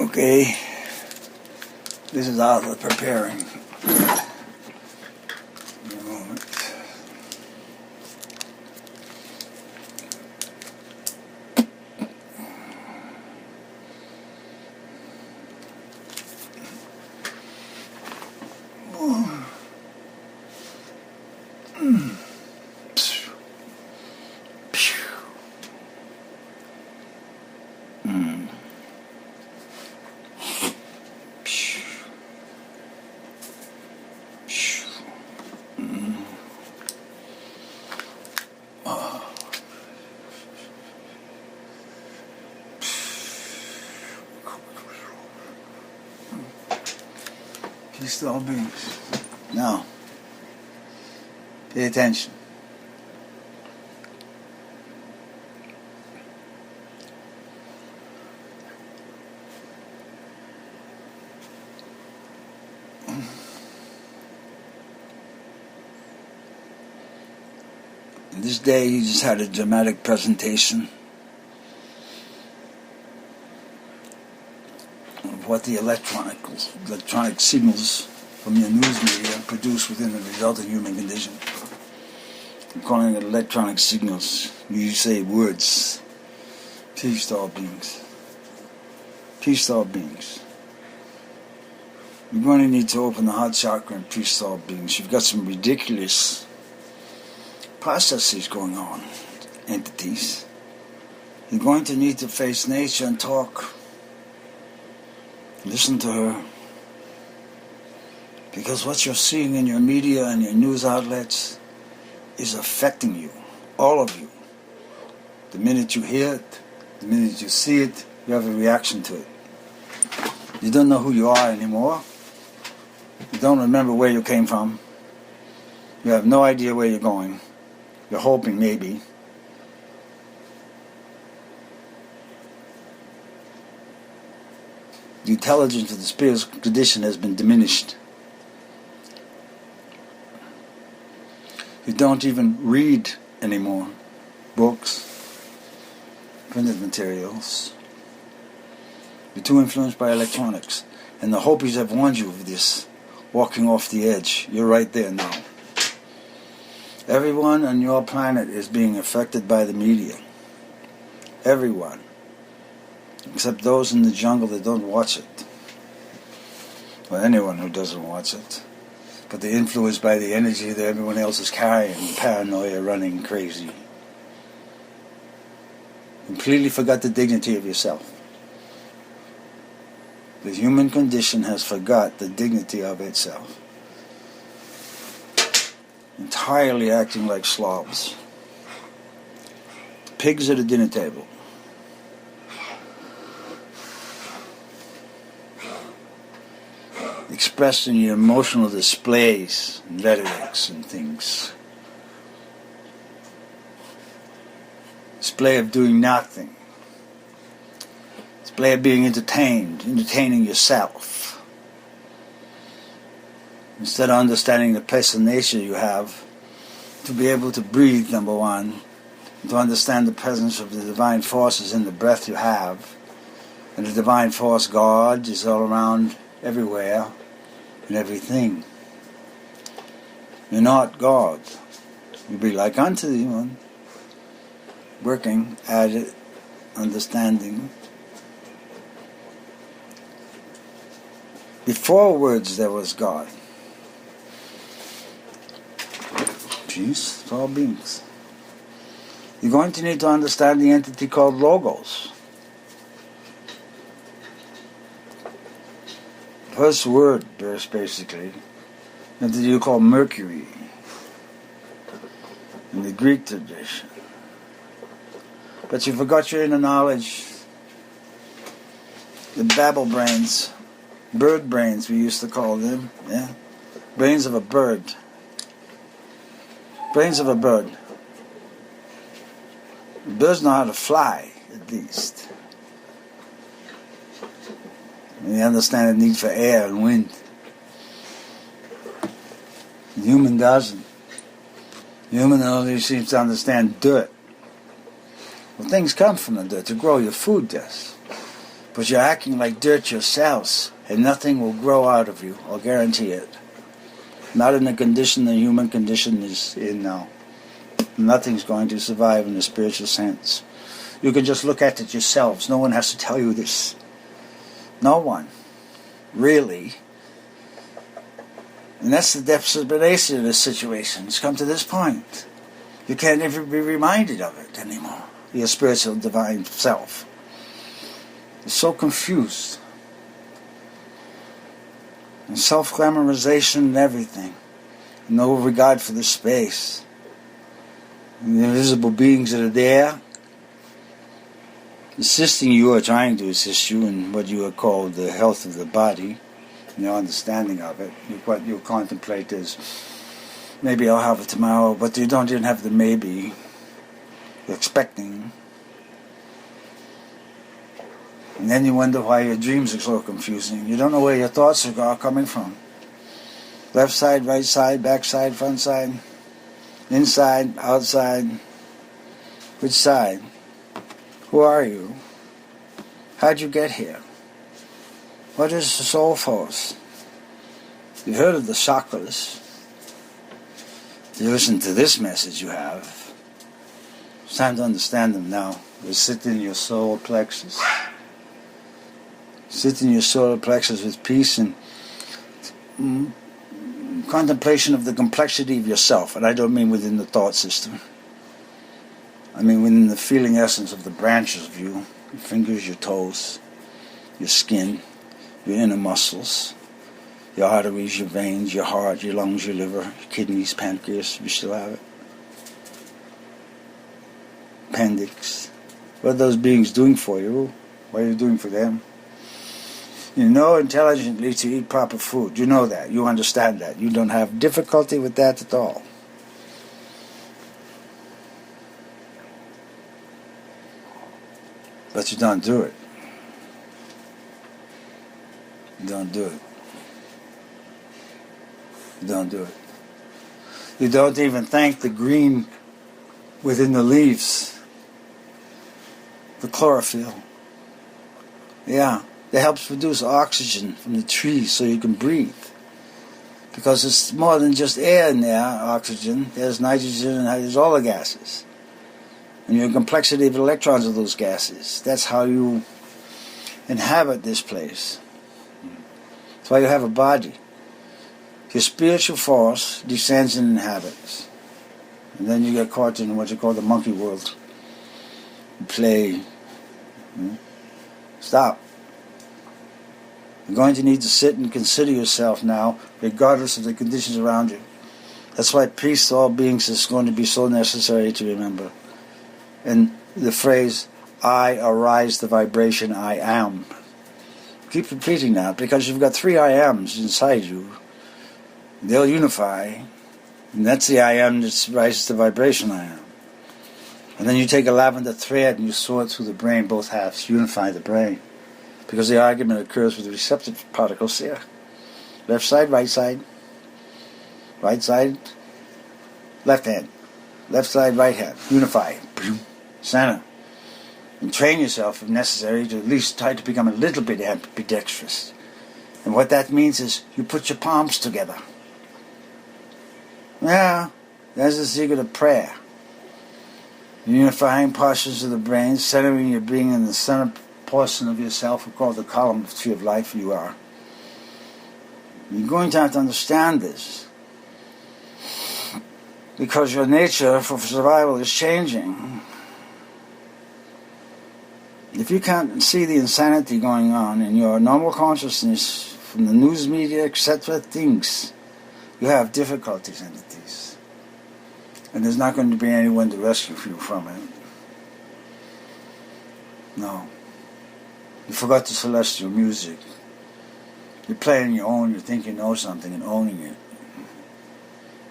Okay, this is all the preparing. Give me a moment. Peace to all beings. Now, pay attention. This day he just had a dramatic presentation of what the electronic signals from your news media produce within the resulting human condition. I'm calling it electronic signals. You say words. Peace to all beings. Peace to all beings. You're going to need to open the heart chakra and peace to all beings. You've got some ridiculous processes going on, entities. You're going to need to face nature and talk. Listen to her. Because what you're seeing in your media and your news outlets is affecting you, all of you. The minute you hear it, the minute you see it, you have a reaction to it. You don't know who you are anymore. You don't remember where you came from. You have no idea where you're going. You're hoping, maybe. The intelligence of the spiritual condition has been diminished. You don't even read anymore. Books, printed materials. You're too influenced by electronics. And the Hopis have warned you of this. Walking off the edge. You're right there now. Everyone on your planet is being affected by the media. Everyone. Except those in the jungle that don't watch it. Or anyone who doesn't watch it. But they're influenced by the energy that everyone else is carrying. Paranoia, running crazy. Completely forgot the dignity of yourself. The human condition has forgot the dignity of itself. Entirely acting like slobs. Pigs at a dinner table. Expressing your emotional displays and rhetorics and things. Display of doing nothing. Display of being entertaining yourself. Instead of understanding the place of nature you have, to be able to breathe, number one, to understand the presence of the divine forces in the breath you have, and the divine force, God, is all around, everywhere, and everything. You're not God. You be like unto the one, working at it, understanding. Before words there was God. Peace to all beings. You're going to need to understand the entity called Logos. First word, basically, entity you call Mercury in the Greek tradition. But you forgot your inner knowledge. The babble brains, bird brains we used to call them, yeah? Brains of a bird. Brains of a bird. Birds know how to fly, at least. And they understand the need for air and wind. The human doesn't. The human only seems to understand dirt. Well, things come from the dirt. To grow your food, yes. But you're acting like dirt yourselves, and nothing will grow out of you, I'll guarantee it. Not in the condition the human condition is in now. Nothing's going to survive in the spiritual sense. You can just look at it yourselves. No one has to tell you this. No one. Really. And that's the desperation of this situation. It's come to this point. You can't even be reminded of it anymore. Your spiritual divine self. You're so confused. And self-glamorization and everything. No regard for the space. And the invisible beings that are there, assisting you or trying to assist you in what you are called the health of the body, and your understanding of it. What you contemplate is, maybe I'll have it tomorrow, but you don't even have the maybe. You're expecting. And then you wonder why your dreams are so confusing. You don't know where your thoughts are coming from. Left side, right side, back side, front side, inside, outside. Which side? Who are you? How'd you get here? What is the soul force? You've heard of the chakras. You listen to this message you have. It's time to understand them now. They sit in your solar plexus. Sit in your solar plexus with peace and contemplation of the complexity of yourself. And I don't mean within the thought system. I mean within the feeling essence of the branches of you. Your fingers, your toes, your skin, your inner muscles, your arteries, your veins, your heart, your lungs, your liver, your kidneys, pancreas, you still have it. Appendix. What are those beings doing for you? What are you doing for them? You know intelligently to eat proper food. You know that. You understand that. You don't have difficulty with that at all. But you don't do it. You don't do it. You don't do it. You don't even thank the green within the leaves. The chlorophyll. Yeah. That helps produce oxygen from the trees so you can breathe. Because it's more than just air in there, oxygen. There's nitrogen and there's all the gases. And your complexity of electrons of those gases. That's how you inhabit this place. That's why you have a body. Your spiritual force descends and inhabits. And then you get caught in what you call the monkey world. You play. Stop. You're going to need to sit and consider yourself now, regardless of the conditions around you. That's why peace to all beings is going to be so necessary to remember. And the phrase, I arise the vibration I am. Keep repeating that, because you've got 3 I ams inside you. They'll unify, and that's the I am that rises the vibration I am. And then you take a lavender thread and you sew it through the brain, both halves, unify the brain. Because the argument occurs with the receptive particles here. Left side, right side, left hand, left side, right hand, unify, center. And train yourself, if necessary, to at least try to become a little bit ambidextrous. And what that means is you put your palms together. Yeah, that's the secret of prayer. Unifying portions of the brain, centering your being in the center portion of yourself, we call the column of tree of life you are. You're going to have to understand this. Because your nature for survival is changing. If you can't see the insanity going on in your normal consciousness from the news media, etc., things, you have difficulties, entities. And there's not going to be anyone to rescue you from it. No. You forgot the celestial music. You're playing your own, you think you know something and owning it.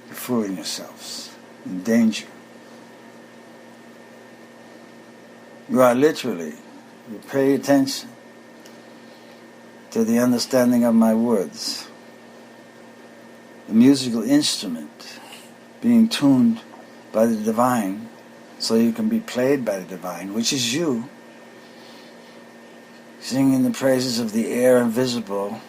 You're fooling yourselves. In danger. You are literally, you pay attention to the understanding of my words. The musical instrument being tuned by the divine so you can be played by the divine, which is you. singing the praises of the air invisible,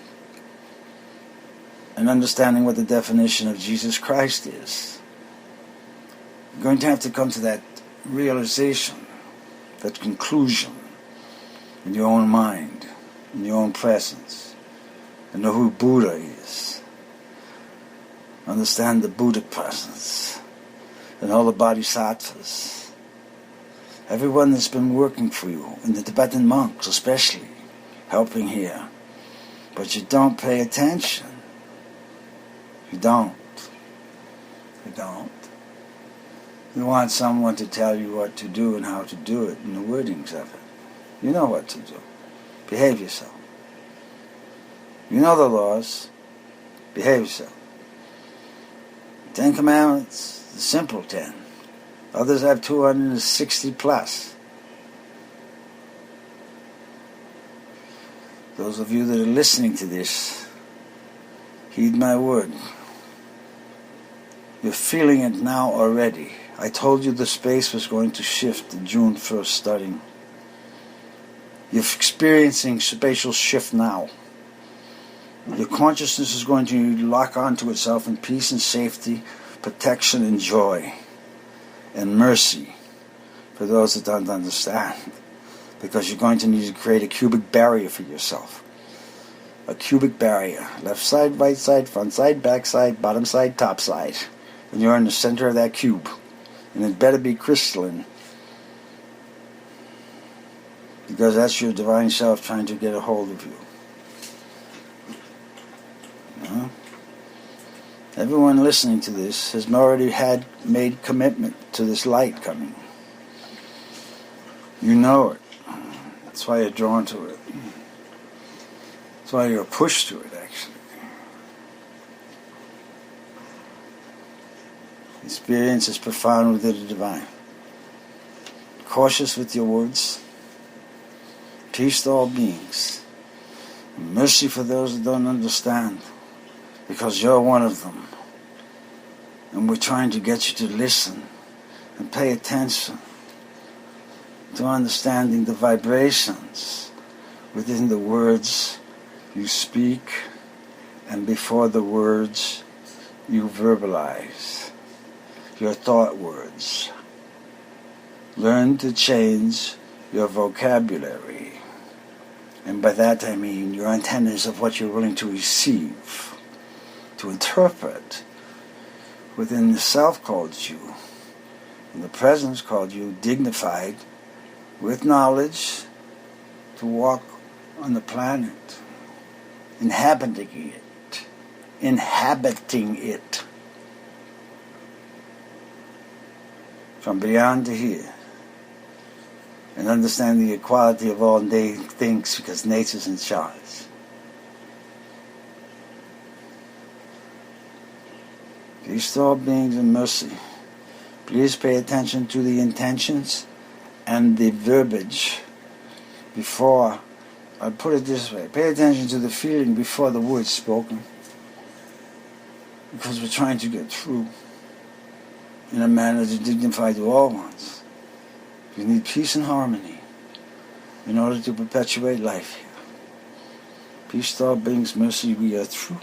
and understanding what the definition of Jesus Christ is. You're going to have to come to that realization, that conclusion in your own mind, in your own presence, and know who Buddha is. Understand the Buddhic presence and all the bodhisattvas. Everyone that's been working for you, and the Tibetan monks especially, helping here. But you don't pay attention. You don't. You don't. You want someone to tell you what to do and how to do it and the wordings of it. You know what to do. Behave yourself. You know the laws. Behave yourself. 10 Commandments, the simple 10. Others have 260 plus. Those of you that are listening to this, heed my word. You're feeling it now already. I told you the space was going to shift in June 1st starting. You're experiencing spatial shift now. Your consciousness is going to lock onto itself in peace and safety, protection and joy, and mercy for those that don't understand. Because you're going to need to create a cubic barrier for yourself. A cubic barrier. Left side, right side, front side, back side, bottom side, top side. And you're in the center of that cube. And it better be crystalline. Because that's your divine self trying to get a hold of you. Everyone listening to this has already made commitment to this light coming. You know it. That's why you're drawn to it. That's why you're pushed to it, actually. Experience is profound within the divine. Cautious with your words. Peace to all beings. Mercy for those that don't understand. Because you're one of them. And we're trying to get you to listen and pay attention to understanding the vibrations within the words you speak and before the words you verbalize. Your thought words. Learn to change your vocabulary. And by that I mean your antennas of what you're willing to receive, to interpret within the self called you, and the presence called you, dignified, with knowledge, to walk on the planet, inhabiting it, from beyond to here, and understand the equality of all things because nature's in charge. Peace to all beings and mercy. Please pay attention to the intentions and the verbiage before, I'll put it this way, pay attention to the feeling before the words spoken. Because we're trying to get through in a manner to dignify to all ones. We need peace and harmony in order to perpetuate life here. Peace to all beings, mercy, we are through.